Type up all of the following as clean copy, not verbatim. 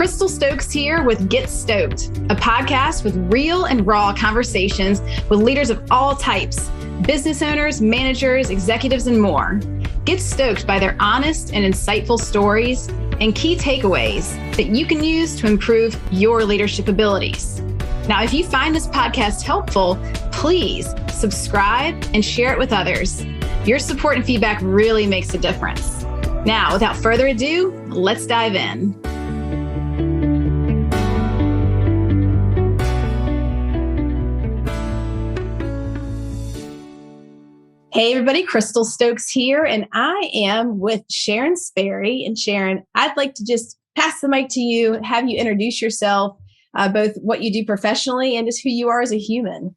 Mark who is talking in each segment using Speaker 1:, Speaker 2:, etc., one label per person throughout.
Speaker 1: Crystal Stokes here with Get Stoked, a podcast with real and raw conversations with leaders of all types, business owners, managers, executives, and more. Get stoked by their honest and insightful stories and key takeaways that you can use to improve your leadership abilities. Now, if you find this podcast helpful, please subscribe and share it with others. Your support and feedback really makes a difference. Now, without further ado, let's dive in. Hey everybody, Crystal Stokes here, and I am with Sharon Sperry. And Sharon, I'd like to just pass the mic to you, have you introduce yourself, both what you do professionally and just who you are as a human.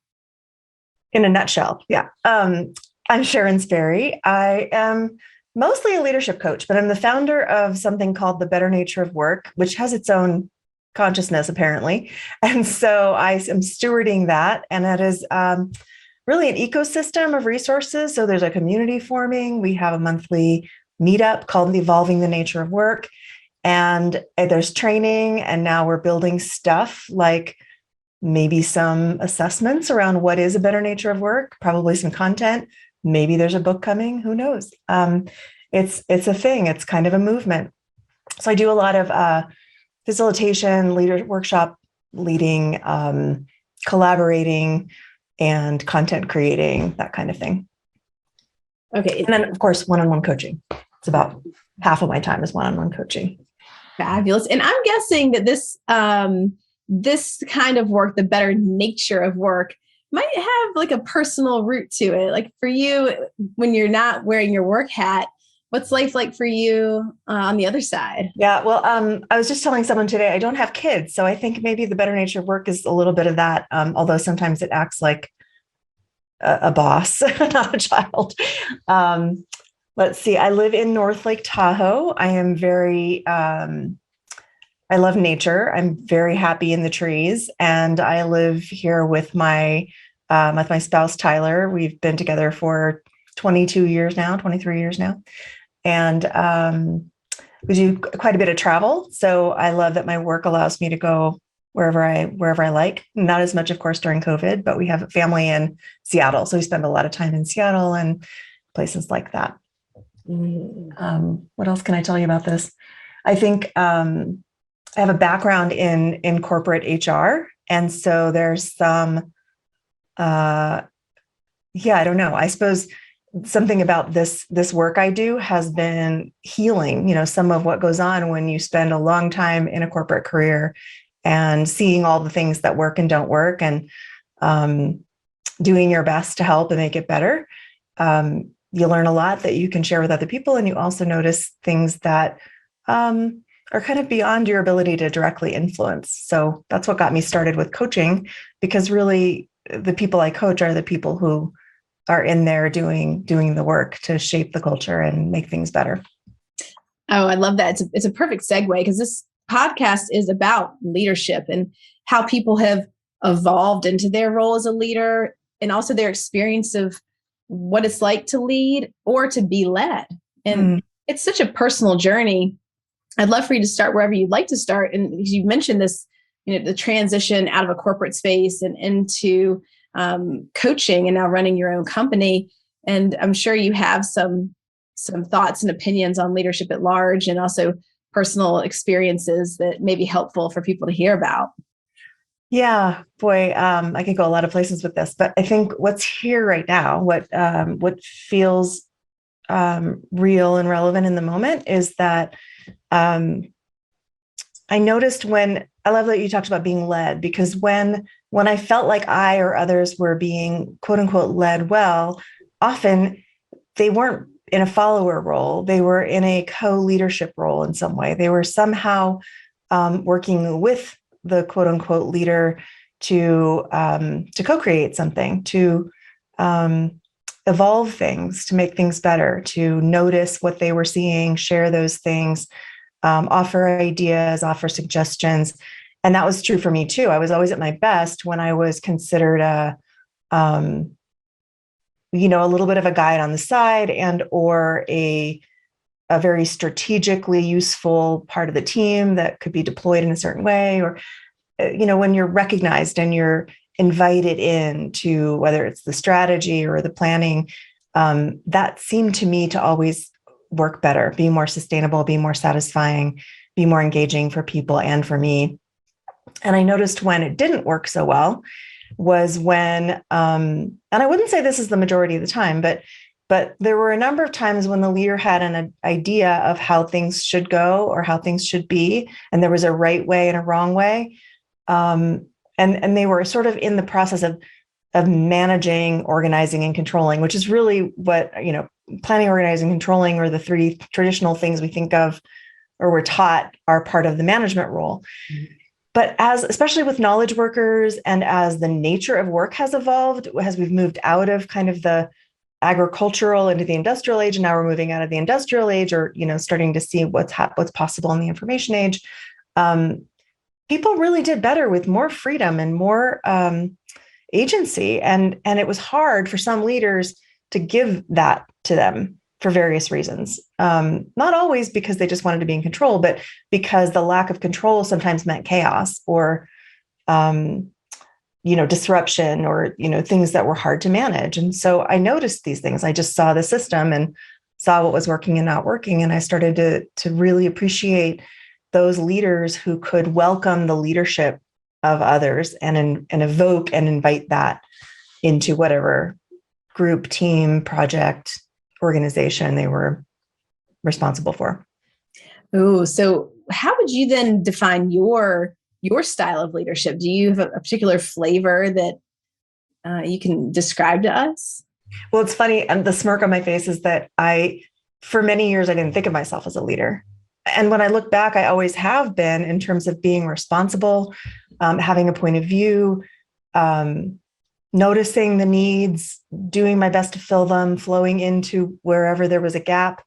Speaker 2: In a nutshell, yeah. I'm Sharon Sperry. I am mostly a leadership coach, but I'm the founder of something called The Better Nature of Work, which has its own consciousness, apparently. And so I am stewarding that, and that is really an ecosystem of resources. So there's a community forming. We have a monthly meetup called the Evolving the Nature of Work. And there's training. And now we're building stuff like maybe some assessments around what is a better nature of work, probably some content. Maybe there's a book coming. Who knows? It's a thing. It's kind of a movement. So I do a lot of facilitation, leader workshop leading, collaborating, and content creating, that kind of thing.
Speaker 1: Okay.
Speaker 2: And then, of course, one-on-one coaching. It's about half of my time is one-on-one coaching.
Speaker 1: Fabulous. And I'm guessing that this kind of work, the better nature of work, might have like a personal root to it. Like for you, when you're not wearing your work hat, what's life like for you on the other side?
Speaker 2: Yeah, well, I was just telling someone today, I don't have kids. So I think maybe the better nature of work is a little bit of that, although sometimes it acts like a boss, not a child. Let's see, I live in North Lake Tahoe. I am I love nature. I'm very happy in the trees. And I live here with my spouse, Tyler. We've been together for 23 years now. And we do quite a bit of travel. So I love that my work allows me to go wherever I like. Not as much, of course, during COVID, but we have a family in Seattle. So we spend a lot of time in Seattle and places like that. What else can I tell you about this? I think I have a background in corporate HR. And so there's some, I don't know. I suppose something about this work I do has been healing, some of what goes on when you spend a long time in a corporate career and seeing all the things that work and don't work and doing your best to help and make it better. You learn a lot that you can share with other people. And you also notice things that are kind of beyond your ability to directly influence. So that's what got me started with coaching, because really the people I coach are the people who are in there doing the work to shape the culture and make things better.
Speaker 1: Oh, I love that. It's a perfect segue because this podcast is about leadership and how people have evolved into their role as a leader and also their experience of what it's like to lead or to be led. And it's such a personal journey. I'd love for you to start wherever you'd like to start. And you mentioned this, the transition out of a corporate space and into coaching and now running your own company. And I'm sure you have some thoughts and opinions on leadership at large and also personal experiences that may be helpful for people to hear about.
Speaker 2: Yeah, boy, I could go a lot of places with this, but I think what's here right now, what feels real and relevant in the moment is that I noticed I love that you talked about being led, because when I felt like I or others were being quote unquote led well, often they weren't in a follower role. They were in a co-leadership role in some way. They were somehow working with the quote unquote leader to co-create something, to evolve things, to make things better, to notice what they were seeing, share those things, offer ideas, offer suggestions. And that was true for me too. I was always at my best when I was considered a little bit of a guide on the side and or a a very strategically useful part of the team that could be deployed in a certain way, or, when you're recognized and you're invited in to whether it's the strategy or the planning, that seemed to me to always work better, be more sustainable, be more satisfying, be more engaging for people and for me. And I noticed when it didn't work so well was when, and I wouldn't say this is the majority of the time, but there were a number of times when the leader had an idea of how things should go or how things should be, and there was a right way and a wrong way. And they were sort of in the process of managing, organizing, and controlling, which is really what, planning, organizing, controlling are the three traditional things we think of or we're taught are part of the management role. Mm-hmm. But especially with knowledge workers and as the nature of work has evolved, as we've moved out of kind of the agricultural into the industrial age, and now we're moving out of the industrial age, or, starting to see what's possible in the information age, people really did better with more freedom and more agency. And it was hard for some leaders to give that to them for various reasons. Not always because they just wanted to be in control, but because the lack of control sometimes meant chaos or, disruption or, things that were hard to manage. And so I noticed these things. I just saw the system and saw what was working and not working. And I started to really appreciate those leaders who could welcome the leadership of others and evoke and invite that into whatever group, team, project, organization they were responsible for.
Speaker 1: Oh, so how would you then define your style of leadership? Do you have a particular flavor that you can describe to us?
Speaker 2: Well, it's funny. And the smirk on my face is that for many years, I didn't think of myself as a leader. And when I look back, I always have been in terms of being responsible, having a point of view, noticing the needs, doing my best to fill them, flowing into wherever there was a gap.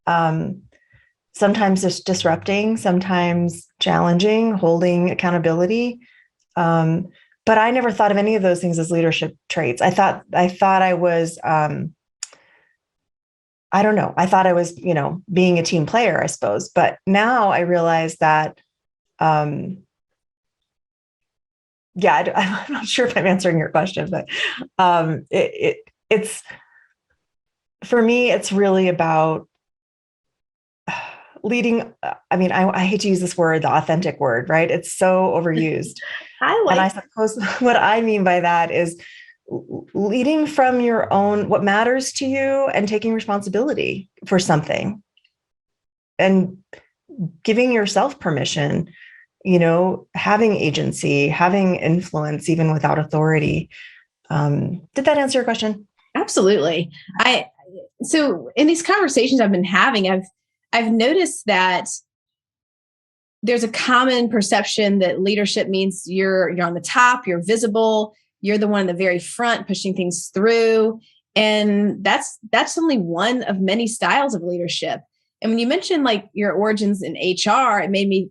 Speaker 2: Sometimes just disrupting, sometimes challenging, holding accountability. But I never thought of any of those things as leadership traits. I thought I was, I don't know. I thought I was, being a team player, I suppose. But now I realize that, I'm not sure if I'm answering your question, but it's for me, it's really about leading. I mean, I hate to use this word, the authentic word, right? It's so overused. And I suppose what I mean by that is leading from your own, what matters to you, and taking responsibility for something and giving yourself permission, having agency, having influence, even without authority. Did that answer your question?
Speaker 1: Absolutely. So in these conversations I've been having, I've noticed that there's a common perception that leadership means you're on the top, you're visible, you're the one in the very front pushing things through. And that's only one of many styles of leadership. And when you mentioned like your origins in HR, it made me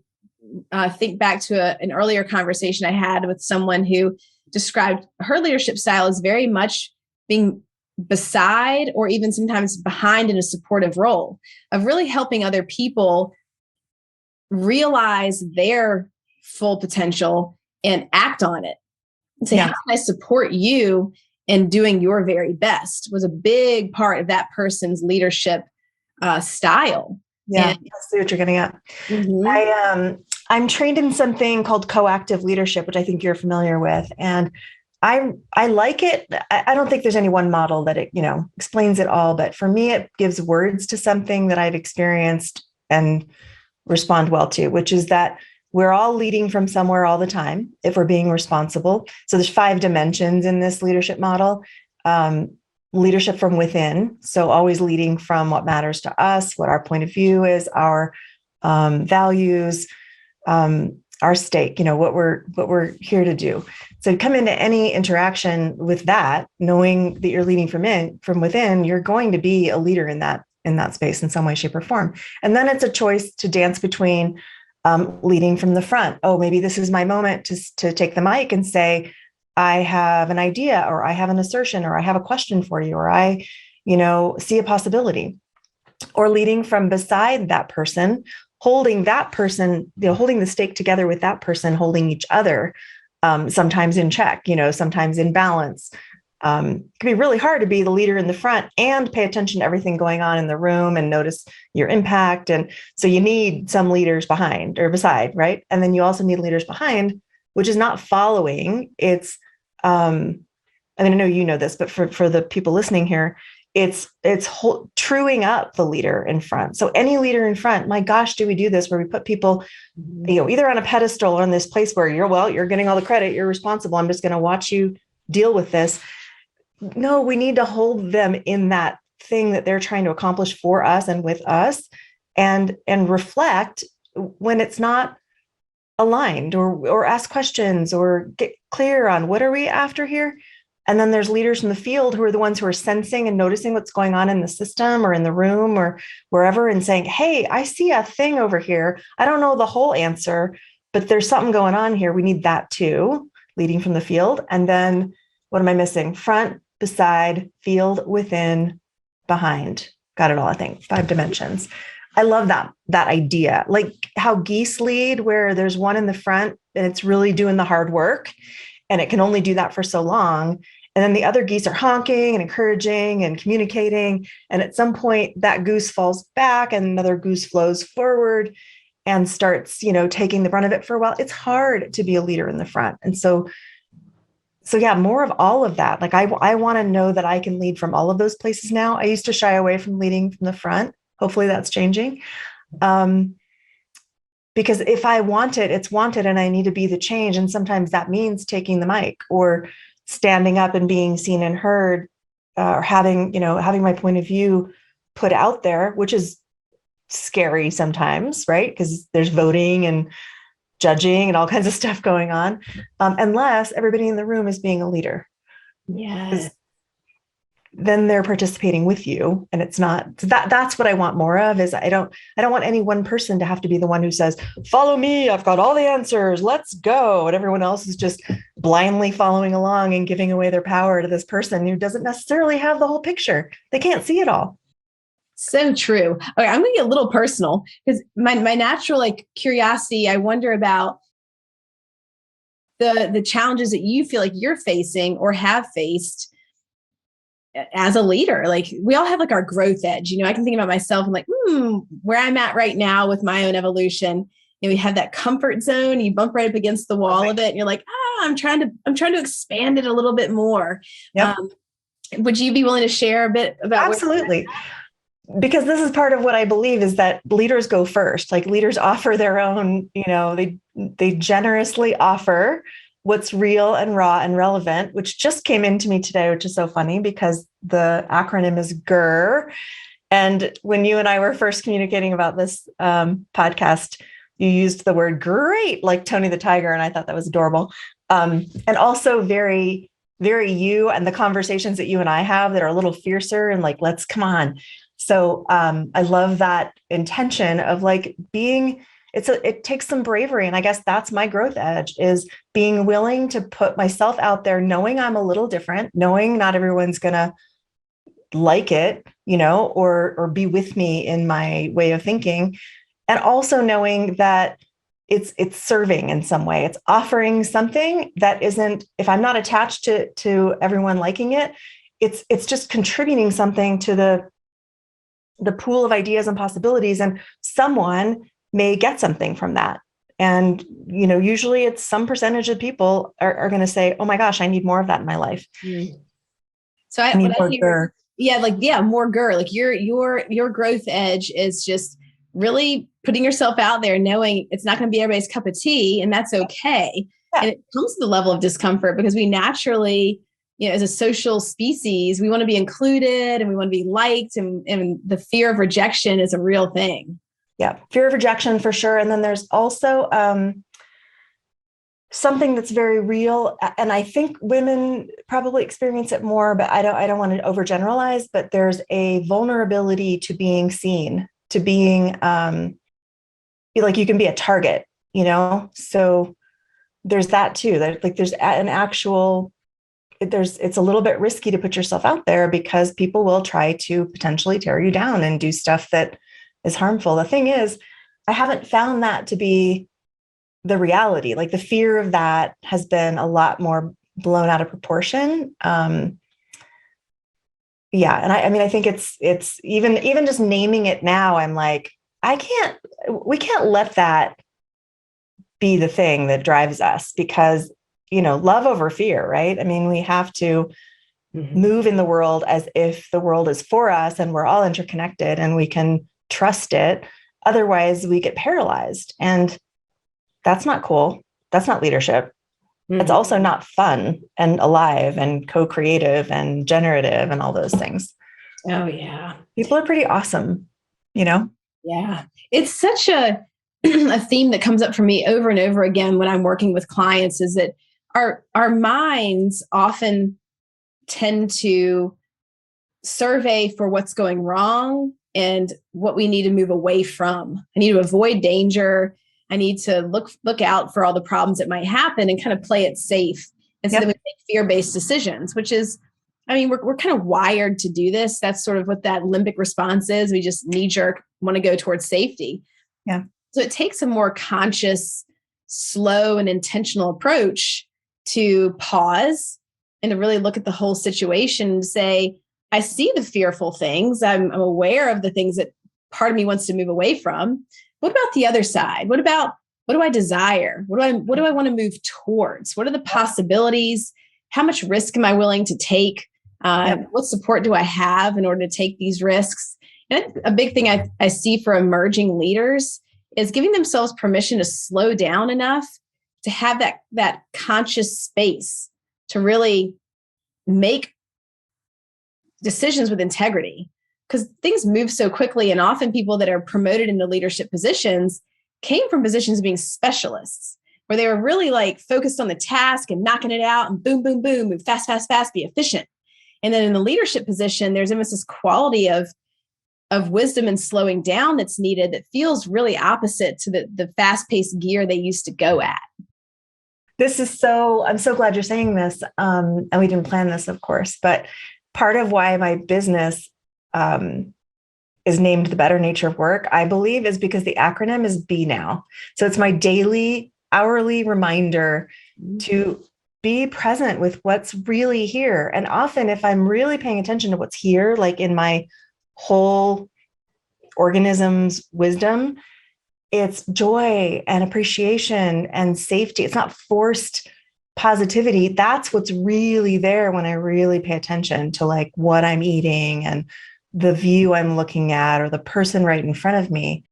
Speaker 1: think back to an earlier conversation I had with someone who described her leadership style as very much being beside or even sometimes behind in a supportive role of really helping other people realize their full potential and act on it. And say, how can I support you in doing your very best was a big part of that person's leadership style.
Speaker 2: Yeah, I see what you're getting at. Mm-hmm. I'm trained in something called coactive leadership, which I think you're familiar with. And I like it. I don't think there's any one model that it, explains it all. But for me, it gives words to something that I've experienced and respond well to, which is that we're all leading from somewhere all the time if we're being responsible. So there's 5 dimensions in this leadership model. Leadership from within. So always leading from what matters to us, what our point of view is, our values, our stake, what we're here to do. So come into any interaction with that, knowing that you're leading from within, you're going to be a leader in that space in some way, shape, or form. And then it's a choice to dance between leading from the front. Oh, maybe this is my moment to take the mic and say, I have an idea, or I have an assertion, or I have a question for you, or I, see a possibility. or leading from beside that person, holding that person, holding the stake together with that person, holding each other, sometimes in check, sometimes in balance. It can be really hard to be the leader in the front and pay attention to everything going on in the room and notice your impact. And so you need some leaders behind or beside, right? And then you also need leaders behind, which is not following. It's, I know you know this, but for the people listening here, it's truing up the leader in front. So any leader in front, my gosh, do we do this where we put people, either on a pedestal or in this place where you're getting all the credit, you're responsible. I'm just going to watch you deal with this. No, we need to hold them in that thing that they're trying to accomplish for us and with us, and reflect when it's not aligned, or ask questions or get clear on what are we after here. And then there's leaders in the field who are the ones who are sensing and noticing what's going on in the system or in the room or wherever, and saying, hey, I see a thing over here. I don't know the whole answer, but there's something going on here. We need that too, leading from the field. And then what am I missing? Front, beside, field, within, behind. Got it all, I think. 5 dimensions. I love that idea. Like how geese lead, where there's one in the front and it's really doing the hard work, and it can only do that for so long. And then the other geese are honking and encouraging and communicating. And at some point that goose falls back and another goose flows forward and starts, taking the brunt of it for a while. It's hard to be a leader in the front. And so yeah, more of all of that. Like I want to know that I can lead from all of those places now. I used to shy away from leading from the front. Hopefully that's changing. Because if I want it, it's wanted, and I need to be the change. And sometimes that means taking the mic or standing up and being seen and heard, or having my point of view put out there, which is scary sometimes, right? Because there's voting and judging and all kinds of stuff going on, unless everybody in the room is being a leader.
Speaker 1: Yeah.
Speaker 2: Then they're participating with you, and it's not that's what I want more of. Is I don't want any one person to have to be the one who says, follow me, I've got all the answers, let's go. And everyone else is just blindly following along and giving away their power to this person who doesn't necessarily have the whole picture. They can't see it all.
Speaker 1: So true. Okay, I'm going to get a little personal because my natural curiosity, I wonder about the challenges that you feel like you're facing or have faced as a leader. Like we all have our growth edge. I can think about myself and where I'm at right now with my own evolution. We have that comfort zone. You bump right up against the wall of it, and you're like, I'm trying to expand it a little bit more.
Speaker 2: Yep.
Speaker 1: Would you be willing to share a bit about?
Speaker 2: Absolutely. Because this is part of what I believe is that leaders go first. Like leaders offer their own, they generously offer what's real and raw and relevant, which just came into me today, which is so funny because the acronym is GER. And when you and I were first communicating about this podcast, you used the word great, like Tony the Tiger. And I thought that was adorable. And also very, very you, and the conversations that you and I have that are a little fiercer and let's come on. So I love that intention of being, it takes some bravery. And I guess that's my growth edge, is being willing to put myself out there, knowing I'm a little different, knowing not everyone's going to like it, or be with me in my way of thinking. And also knowing that it's serving in some way. It's offering something that isn't, if I'm not attached to everyone liking it, it's just contributing something to the pool of ideas and possibilities, and someone may get something from that. And, usually it's some percentage of people are going to say, oh my gosh, I need more of that in my life.
Speaker 1: So I need more GER. More GER. Your growth edge is just really putting yourself out there, knowing it's not going to be everybody's cup of tea, and that's okay. Yeah. And it comes to the level of discomfort because we naturally, as a social species, we want to be included and we want to be liked, and the fear of rejection is a real thing.
Speaker 2: Yeah. Fear of rejection for sure. And then there's also something that's very real. And I think women probably experience it more, but I don't want to overgeneralize, but there's a vulnerability to being seen, to being you can be a target, so there's that too. There's an actual it's a little bit risky to put yourself out there because people will try to potentially tear you down and do stuff that is harmful. The thing is, I haven't found that to be the reality. Like the fear of that has been a lot more blown out of proportion. Yeah. And I mean, I think it's even just naming it now, I'm like, we can't let that be the thing that drives us because, love over fear, right? I mean, we have to move in the world as if the world is for us and we're all interconnected and we can trust it. Otherwise we get paralyzed, and that's not cool. That's not leadership. It's also not fun and alive and co-creative and generative and all those things.
Speaker 1: Oh yeah.
Speaker 2: People are pretty awesome,
Speaker 1: Yeah. It's such a theme that comes up for me over and over again when I'm working with clients is that our minds often tend to survey for what's going wrong and what we need to move away from. I need to avoid danger. I need to look out for all the problems that might happen and kind of play it safe. And so then we make fear-based decisions, which is, I mean, we're kind of wired to do this. That's sort of what that limbic response is. We just knee-jerk want to go towards safety.
Speaker 2: Yeah.
Speaker 1: So it takes a more conscious, slow, and intentional approach to pause and to really look at the whole situation and say, I see the fearful things. I'm aware of the things that part of me wants to move away from. What about the other side? What do I desire? What do I want to move towards? What are the possibilities? How much risk am I willing to take? What support do I have in order to take these risks? And a big thing I see for emerging leaders is giving themselves permission to slow down enough to have that conscious space to really make decisions with integrity, because things move so quickly. And often people that are promoted into leadership positions came from positions of being specialists, where they were really like focused on the task and knocking it out and boom, boom, boom, move fast, fast, fast, be efficient. And then in the leadership position, there's almost this quality of wisdom and slowing down that's needed that feels really opposite to the fast-paced gear they used to go at.
Speaker 2: I'm so glad you're saying this. And we didn't plan this, of course, but part of why my business is named The Better Nature of Work, I believe, is because the acronym is Be Now. So it's my daily, hourly reminder to be present with what's really here. And often if I'm really paying attention to what's here, like in my whole organism's wisdom, it's joy and appreciation and safety. It's not forced positivity. That's what's really there when I really pay attention to like what I'm eating and the view I'm looking at or the person right in front of me.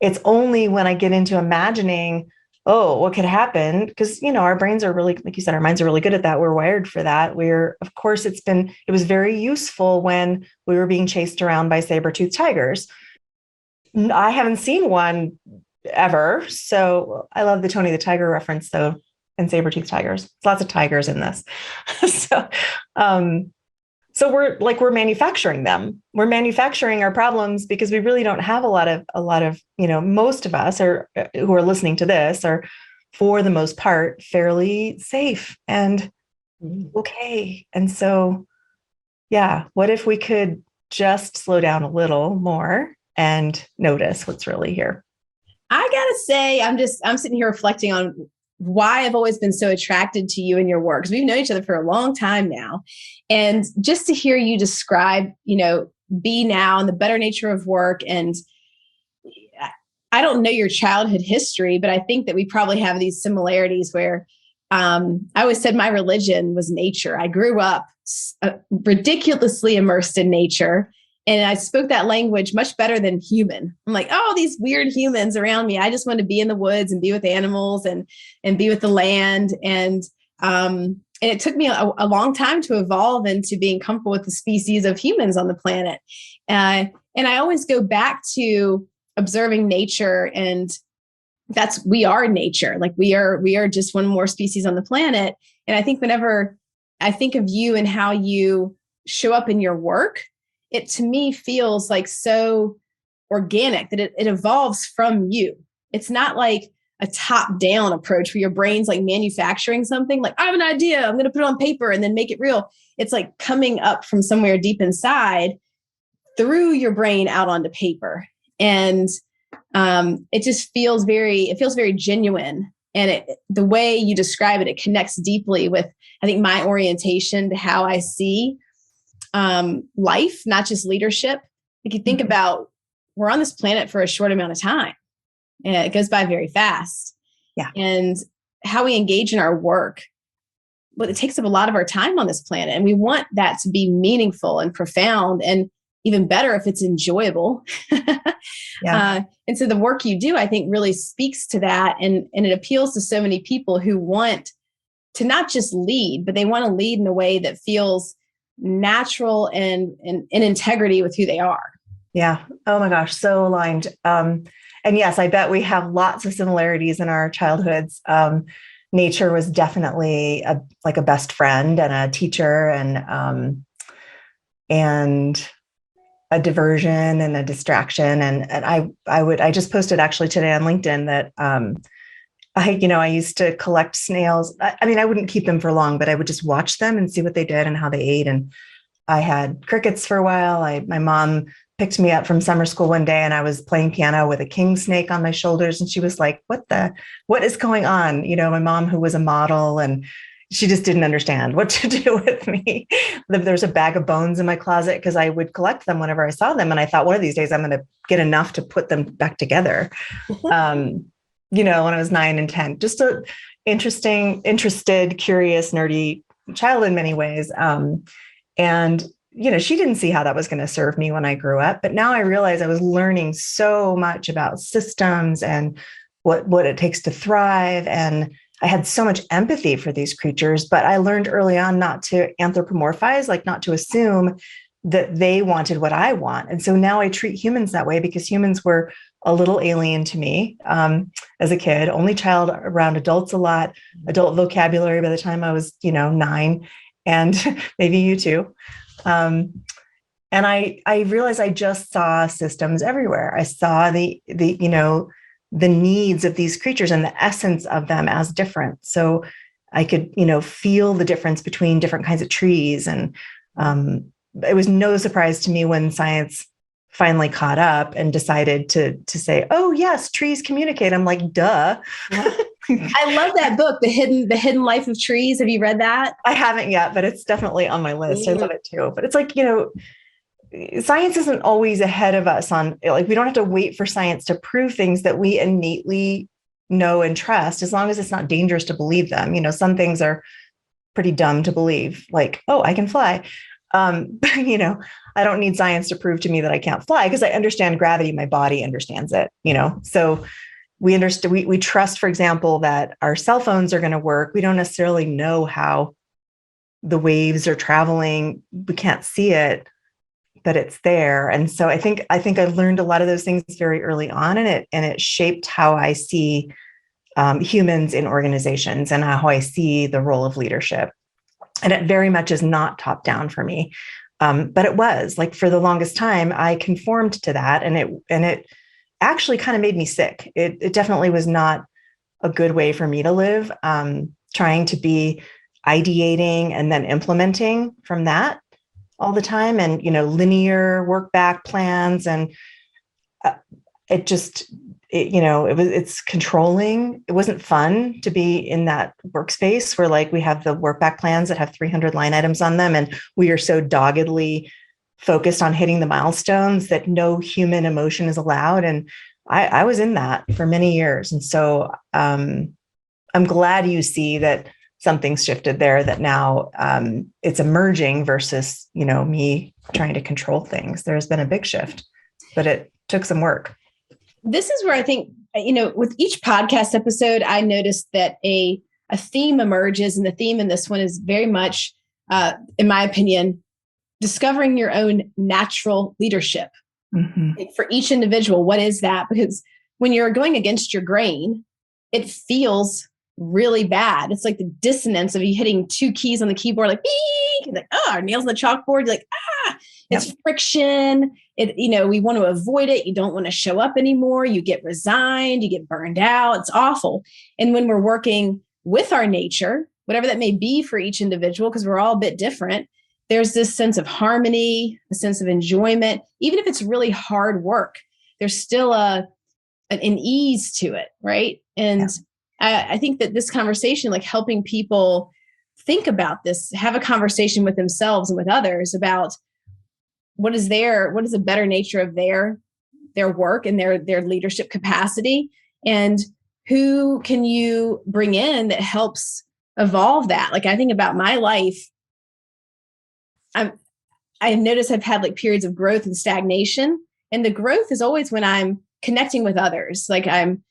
Speaker 2: It's only when I get into imagining, oh, what could happen? Because, our brains are really, like you said, our minds are really good at that. We're wired for that. Of course, it was very useful when we were being chased around by saber-toothed tigers. I haven't seen one ever. So I love the Tony the Tiger reference though, and saber-toothed tigers. There's lots of tigers in this. So we're manufacturing them. We're manufacturing our problems because we really don't have a lot of, most of us who are listening to this are, for the most part, fairly safe and okay. And so, yeah, what if we could just slow down a little more and notice what's really here?
Speaker 1: I gotta say, I'm sitting here reflecting on why I've always been so attracted to you and your work, because we've known each other for a long time now. And just to hear you describe, Be Now and the better nature of work. And I don't know your childhood history, but I think that we probably have these similarities where I always said my religion was nature. I grew up ridiculously immersed in nature. And I spoke that language much better than human. I'm like, oh, these weird humans around me. I just want to be in the woods and be with animals and be with the land. And it took me a long time to evolve into being comfortable with the species of humans on the planet. And I always go back to observing nature, and we are nature. Like we are just one more species on the planet. And I think whenever I think of you and how you show up in your work, it to me feels like so organic that it evolves from you. It's not like a top-down approach where your brain's like manufacturing something, like I have an idea, I'm going to put it on paper and then make it real. It's like coming up from somewhere deep inside through your brain out onto paper. And it just feels very genuine. And the way you describe it, it connects deeply with, I think, my orientation to how I see life, not just leadership. If you think about, we're on this planet for a short amount of time. And it goes by very fast.
Speaker 2: Yeah.
Speaker 1: And how we engage in our work, but it takes up a lot of our time on this planet. And we want that to be meaningful and profound, and even better if it's enjoyable.
Speaker 2: Yeah.
Speaker 1: And so the work you do, I think, really speaks to that. And it appeals to so many people who want to not just lead, but they want to lead in a way that feels natural and in integrity with who they are.
Speaker 2: Yeah. Oh my gosh. So aligned. And yes, I bet we have lots of similarities in our childhoods. Nature was definitely like a best friend and a teacher, and a diversion and a distraction. And I just posted actually today on LinkedIn that I used to collect snails. I mean, I wouldn't keep them for long, but I would just watch them and see what they did and how they ate. And I had crickets for a while. My mom picked me up from summer school one day and I was playing piano with a king snake on my shoulders. And she was like, what is going on? My mom, who was a model, and she just didn't understand what to do with me. There's a bag of bones in my closet because I would collect them whenever I saw them. And I thought, one of these days I'm going to get enough to put them back together. When I was 9 and 10, just a interested, curious, nerdy child in many ways. And she didn't see how that was going to serve me when I grew up. But now I realize I was learning so much about systems and what it takes to thrive. And I had so much empathy for these creatures, but I learned early on not to anthropomorphize, like not to assume that they wanted what I want. And so now I treat humans that way because humans were a little alien to me as a kid, only child around adults a lot, adult vocabulary by the time I was, 9, and maybe you too. And I realized I just saw systems everywhere. I saw the needs of these creatures and the essence of them as different. So I could, feel the difference between different kinds of trees. And it was no surprise to me when science finally caught up and decided to say, oh yes, trees communicate. I'm like, duh.
Speaker 1: I love that book, The Hidden Life of Trees. Have you read that?
Speaker 2: I haven't yet, but it's definitely on my list. I love it too. But it's like, science isn't always ahead of us on, like, we don't have to wait for science to prove things that we innately know and trust, as long as it's not dangerous to believe them. Some things are pretty dumb to believe, like, oh, I can fly. I don't need science to prove to me that I can't fly because I understand gravity. My body understands it, so we trust, for example, that our cell phones are going to work. We don't necessarily know how the waves are traveling. We can't see it, but it's there. And so I think I learned a lot of those things very early on, and it shaped how I see humans in organizations and how I see the role of leadership. And it very much is not top down for me. But it was, like, for the longest time, I conformed to that. And it actually kind of made me sick. It definitely was not a good way for me to live, trying to be ideating and then implementing from that all the time. And, linear work back plans. And it's controlling. It wasn't fun to be in that workspace where, like, we have the work back plans that have 300 line items on them. And we are so doggedly focused on hitting the milestones that no human emotion is allowed. And I was in that for many years. And so I'm glad you see that something's shifted there, that now it's emerging versus, me trying to control things. There's been a big shift, but it took some work.
Speaker 1: This is where I think, with each podcast episode, I noticed that a theme emerges, and the theme in this one is very much, in my opinion, discovering your own natural leadership. Mm-hmm. For each individual, what is that? Because when you're going against your grain, it feels really bad. It's like the dissonance of you hitting two keys on the keyboard, like, beep, like, oh, our nails on the chalkboard. You're like, it's friction. We want to avoid it. You don't want to show up anymore. You get resigned, you get burned out. It's awful. And when we're working with our nature, whatever that may be for each individual, because we're all a bit different, there's this sense of harmony, a sense of enjoyment. Even if it's really hard work, there's still an ease to it, right? And I think that this conversation, like helping people think about this, have a conversation with themselves and with others about what is the better nature of their work and their leadership capacity, and who can you bring in that helps evolve that. Like I think about my life, I notice I've had like periods of growth and stagnation, and the growth is always when I'm connecting with others. Like I'm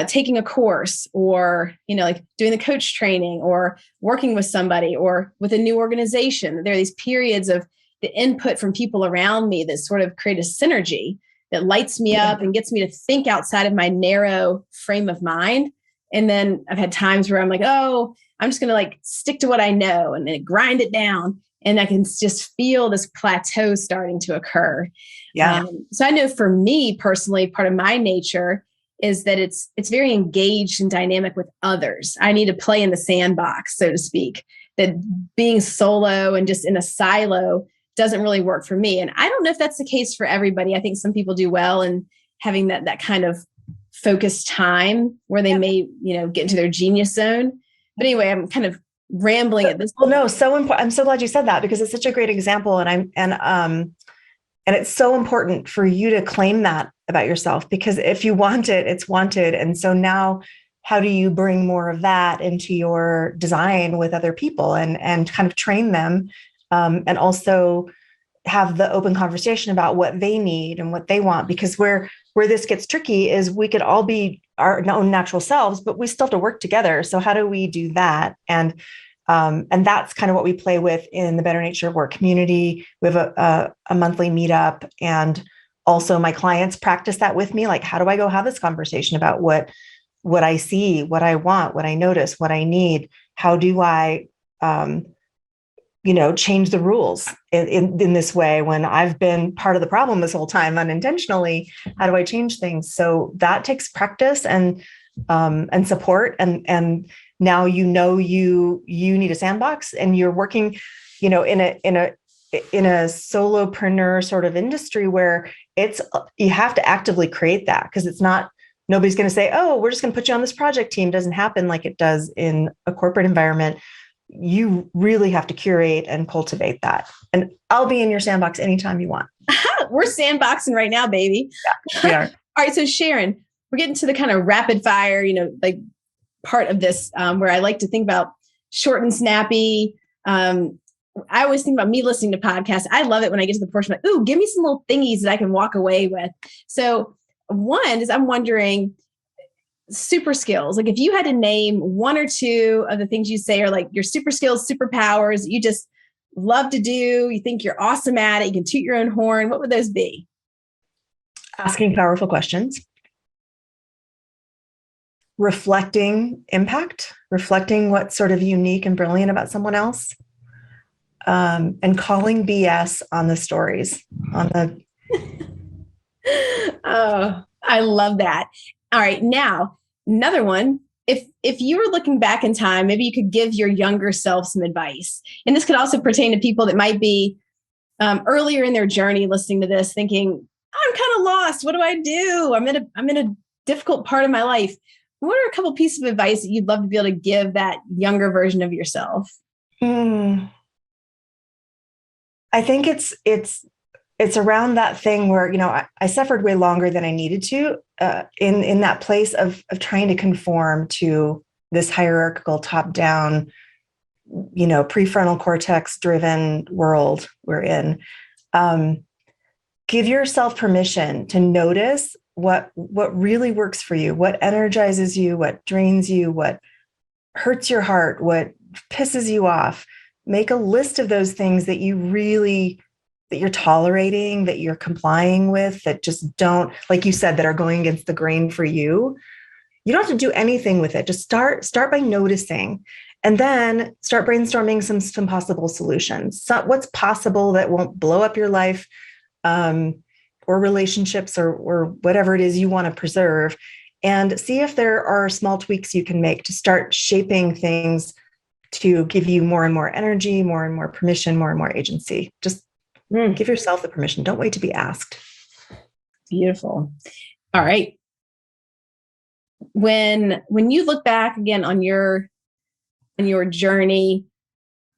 Speaker 1: taking a course, or, like doing the coach training, or working with somebody, or with a new organization. There are these periods of the input from people around me that sort of create a synergy that lights me up and gets me to think outside of my narrow frame of mind. And then I've had times where I'm like, oh, I'm just going to like stick to what I know and then grind it down. And I can just feel this plateau starting to occur. Yeah. So I know for me personally, part of my nature is that it's very engaged and dynamic with others. I need to play in the sandbox, so to speak, that being solo and just in a silo doesn't really work for me. And I don't know if that's the case for everybody. I think some people do well in having that kind of focused time where they may, get into their genius zone. But anyway, I'm kind of rambling at this point.
Speaker 2: Well, no, so important. I'm so glad you said that, because it's such a great example. And it's so important for you to claim that about yourself, because if you want it, it's wanted. And so now, how do you bring more of that into your design with other people and kind of train them, and also have the open conversation about what they need and what they want? Because where this gets tricky is we could all be our own natural selves, but we still have to work together. So how do we do that? And that's kind of what we play with in the Better Nature Work community. We have a monthly meetup, and also my clients practice that with me. Like, how do I go have this conversation about what I see, what I want, what I notice, what I need? How do I, change the rules in this way when I've been part of the problem this whole time unintentionally? How do I change things? So that takes practice and support. And now you need a sandbox, and you're working, in a solopreneur sort of industry where you have to actively create that, because it's not, nobody's going to say, oh, we're just going to put you on this project team. It doesn't happen like it does in a corporate environment. You really have to curate and cultivate that. And I'll be in your sandbox anytime you want.
Speaker 1: We're sandboxing right now, baby.
Speaker 2: Yeah, we are.
Speaker 1: All right. So Sharon, we're getting to the kind of rapid fire, like part of this, where I like to think about short and snappy. I always think about me listening to podcasts. I love it when I get to the portion like, ooh, give me some little thingies that I can walk away with. So one is, I'm wondering, super skills. Like if you had to name one or two of the things you say are like your super skills, superpowers, you just love to do, you think you're awesome at it, you can toot your own horn, what would those be?
Speaker 2: Asking powerful questions. Reflecting impact, reflecting what's sort of unique and brilliant about someone else, and calling BS on the stories.
Speaker 1: Oh, I love that. All right. Now, another one. If you were looking back in time, maybe you could give your younger self some advice. And this could also pertain to people that might be earlier in their journey listening to this, thinking, I'm kind of lost. What do I do? I'm in a difficult part of my life. What are a couple pieces of advice that you'd love to be able to give that younger version of yourself?
Speaker 2: I think it's around that thing where, I suffered way longer than I needed to, in that place of trying to conform to this hierarchical top-down, prefrontal cortex driven world we're in. Give yourself permission to notice what really works for you, what energizes you, what drains you, what hurts your heart, what pisses you off. Make a list of those things that you're tolerating, that you're complying with, that just don't, like you said, that are going against the grain for you. You don't have to do anything with it. Just start by noticing, and then start brainstorming some possible solutions. So what's possible that won't blow up your life, or relationships, or whatever it is you want to preserve, and see if there are small tweaks you can make to start shaping things to give you more and more energy, more and more permission, more and more agency. Just give yourself the permission. Don't wait to be asked.
Speaker 1: Beautiful. All right. When you look back again on your journey,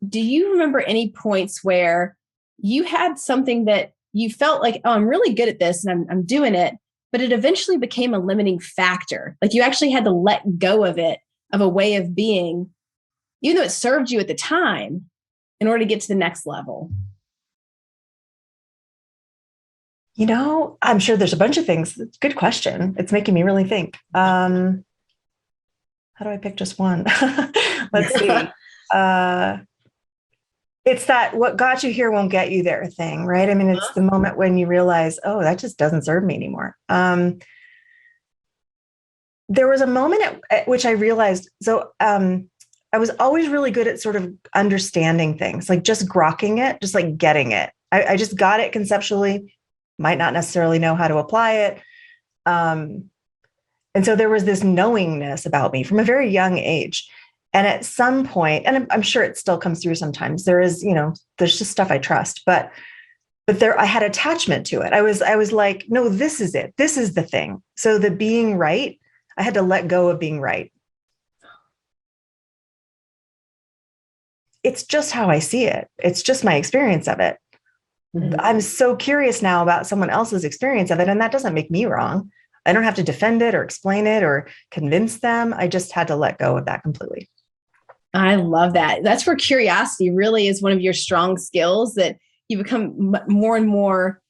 Speaker 1: do you remember any points where you had something that you felt like, oh, I'm really good at this and I'm doing it, but it eventually became a limiting factor? Like you actually had to let go of it, of a way of being, even though it served you at the time, in order to get to the next level?
Speaker 2: I'm sure there's a bunch of things. Good question. It's making me really think. How do I pick just one? Let's see. It's that what got you here won't get you there thing, right? I mean, it's the moment when you realize, oh, that just doesn't serve me anymore. There was a moment at which I realized, I was always really good at sort of understanding things, like just grokking it, just like getting it. I just got it conceptually, might not necessarily know how to apply it. And so there was this knowingness about me from a very young age. And at some point, and I'm sure it still comes through sometimes, there's just stuff I trust, but there, I had attachment to it. I was like, no, this is it. This is the thing. So the being right, I had to let go of being right. It's just how I see it. It's just my experience of it. Mm-hmm. I'm so curious now about someone else's experience of it, and that doesn't make me wrong. I don't have to defend it or explain it or convince them. I just had to let go of that completely.
Speaker 1: I love that. That's where curiosity really is one of your strong skills, that you become more and more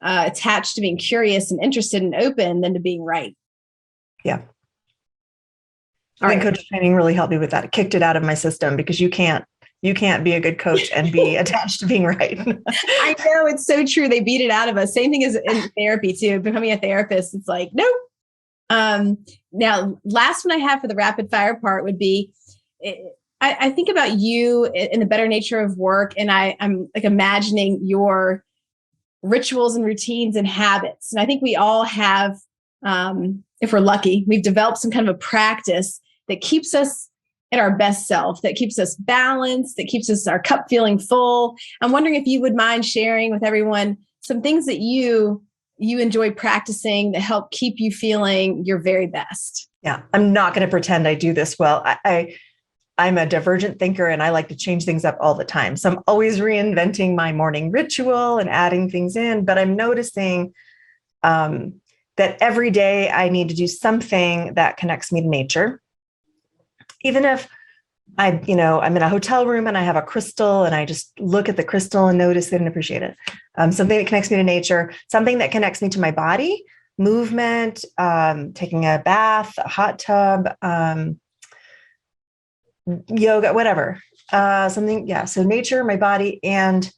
Speaker 1: attached to being curious and interested and open than to being right.
Speaker 2: Yeah. I think coach training really helped me with that. It kicked it out of my system, because you can't be a good coach and be attached to being right.
Speaker 1: I know, it's so true. They beat it out of us. Same thing as in therapy too. Becoming a therapist, it's like, nope. Now, last one I have for the rapid fire part would be, I think about you in the better nature of work, and I'm like imagining your rituals and routines and habits. And I think we all have, if we're lucky, we've developed some kind of a practice that keeps us at our best self, that keeps us balanced, that keeps us our cup feeling full. I'm wondering if you would mind sharing with everyone some things that you enjoy practicing that help keep you feeling your very best.
Speaker 2: Yeah, I'm not going to pretend I do this well. I'm a divergent thinker, and I like to change things up all the time. So I'm always reinventing my morning ritual and adding things in, but I'm noticing that every day I need to do something that connects me to nature. Even if I'm in a hotel room and I have a crystal and I just look at the crystal and notice it and appreciate it. Something that connects me to nature, something that connects me to my body, movement, taking a bath, a hot tub, yoga, whatever, something. Yeah. So nature, my body, and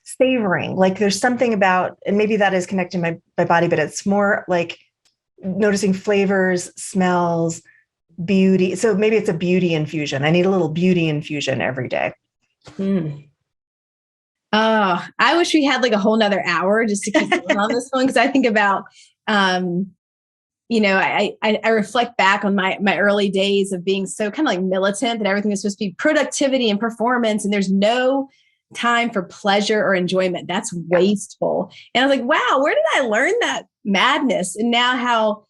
Speaker 2: savoring. Like there's something about, and maybe that is connecting my body, but it's more like noticing flavors, smells, beauty. So maybe it's a beauty infusion. I need a little beauty infusion every day.
Speaker 1: Oh, I wish we had like a whole nother hour just to keep going on this one. Cause I think about, I reflect back on my early days of being so kind of like militant that everything was supposed to be productivity and performance, and there's no time for pleasure or enjoyment. That's wasteful. And I was like, wow, where did I learn that madness? And now how,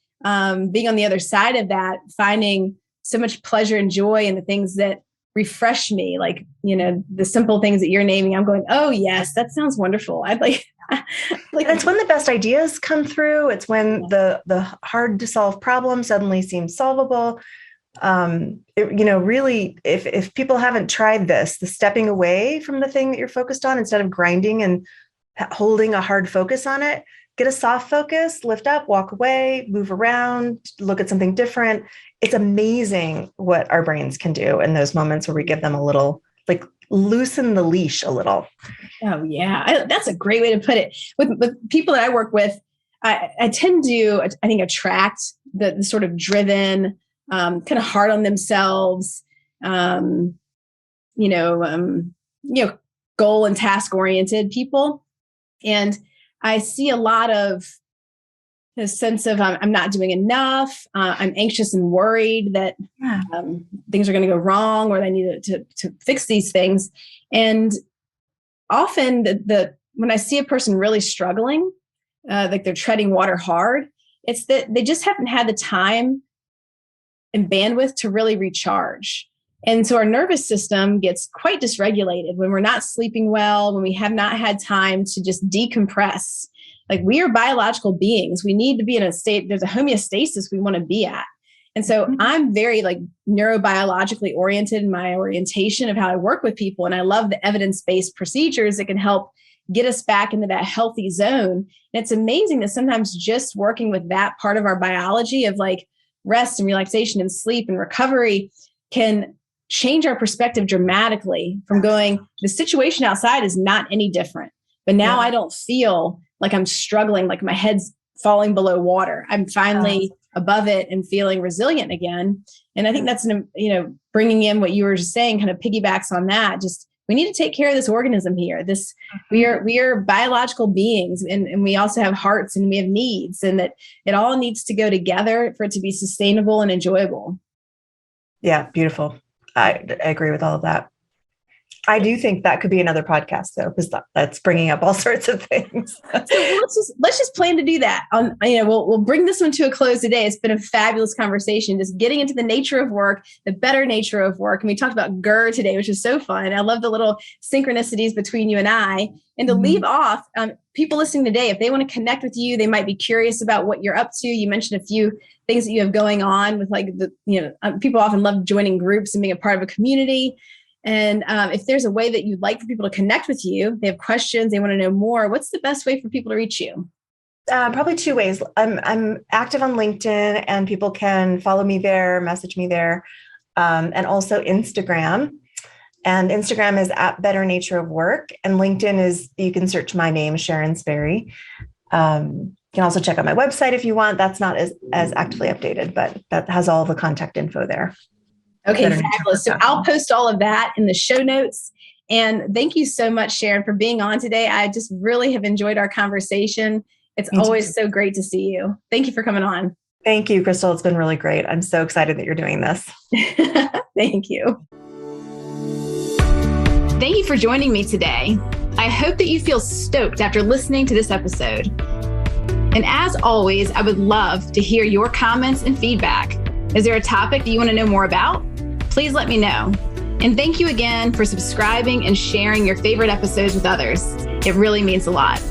Speaker 1: being on the other side of that, finding so much pleasure and joy in the things that refresh me, like, the simple things that you're naming, I'm going, oh yes, that sounds wonderful. I'd like,
Speaker 2: it's when the best ideas come through. It's when the hard to solve problem suddenly seems solvable. Really, if people haven't tried this, the stepping away from the thing that you're focused on, instead of grinding and holding a hard focus on it, get a soft focus, lift up, walk away, move around, look at something different. It's amazing what our brains can do in those moments where we give them a little, like, loosen the leash a little.
Speaker 1: Oh yeah. That's a great way to put it. With people that I work with, I tend to, I think, attract the sort of driven, kind of hard on themselves, goal and task oriented people. And I see a lot of the sense of I'm not doing enough. I'm anxious and worried that things are going to go wrong, or I need to fix these things. And often when I see a person really struggling, like they're treading water hard, it's that they just haven't had the time and bandwidth to really recharge. And so our nervous system gets quite dysregulated when we're not sleeping well, when we have not had time to just decompress. Like, we are biological beings. We need to be in a state, there's a homeostasis we want to be at. And so I'm very neurobiologically oriented in my orientation of how I work with people. And I love the evidence-based procedures that can help get us back into that healthy zone. And it's amazing that sometimes just working with that part of our biology of rest and relaxation and sleep and recovery can change our perspective dramatically from going, the situation outside is not any different, but now I don't feel like I'm struggling, like my head's falling below water. I'm finally above it and feeling resilient again. And I think that's, bringing in what you were just saying kind of piggybacks on that. Just, we need to take care of this organism here. We are biological beings, and we also have hearts and we have needs, and that it all needs to go together for it to be sustainable and enjoyable. Yeah, beautiful. I agree with all of that. I do think that could be another podcast, though, because that's bringing up all sorts of things. So let's just plan to do that. We'll bring this one to a close today. It's been a fabulous conversation, just getting into the nature of work, the better nature of work. And we talked about GER today, which is so fun. I love the little synchronicities between you and I. And to leave off, people listening today, if they want to connect with you, they might be curious about what you're up to. You mentioned a few things that you have going on with people often love joining groups and being a part of a community. And if there's a way that you'd like for people to connect with you, they have questions, they want to know more, what's the best way for people to reach you? Probably two ways. I'm active on LinkedIn, and people can follow me there, message me there, and also Instagram. And Instagram is at Better Nature of Work, and LinkedIn is, you can search my name, Sharon Sperry. You can also check out my website if you want. That's not as actively updated, but that has all the contact info there. Okay, fabulous. So I'll post all of that in the show notes. And thank you so much, Sharon, for being on today. I just really have enjoyed our conversation. It's always so great to see you. Thank you for coming on. Thank you, Crystal. It's been really great. I'm so excited that you're doing this. Thank you. Thank you for joining me today. I hope that you feel stoked after listening to this episode. And as always, I would love to hear your comments and feedback. Is there a topic that you want to know more about? Please let me know. And thank you again for subscribing and sharing your favorite episodes with others. It really means a lot.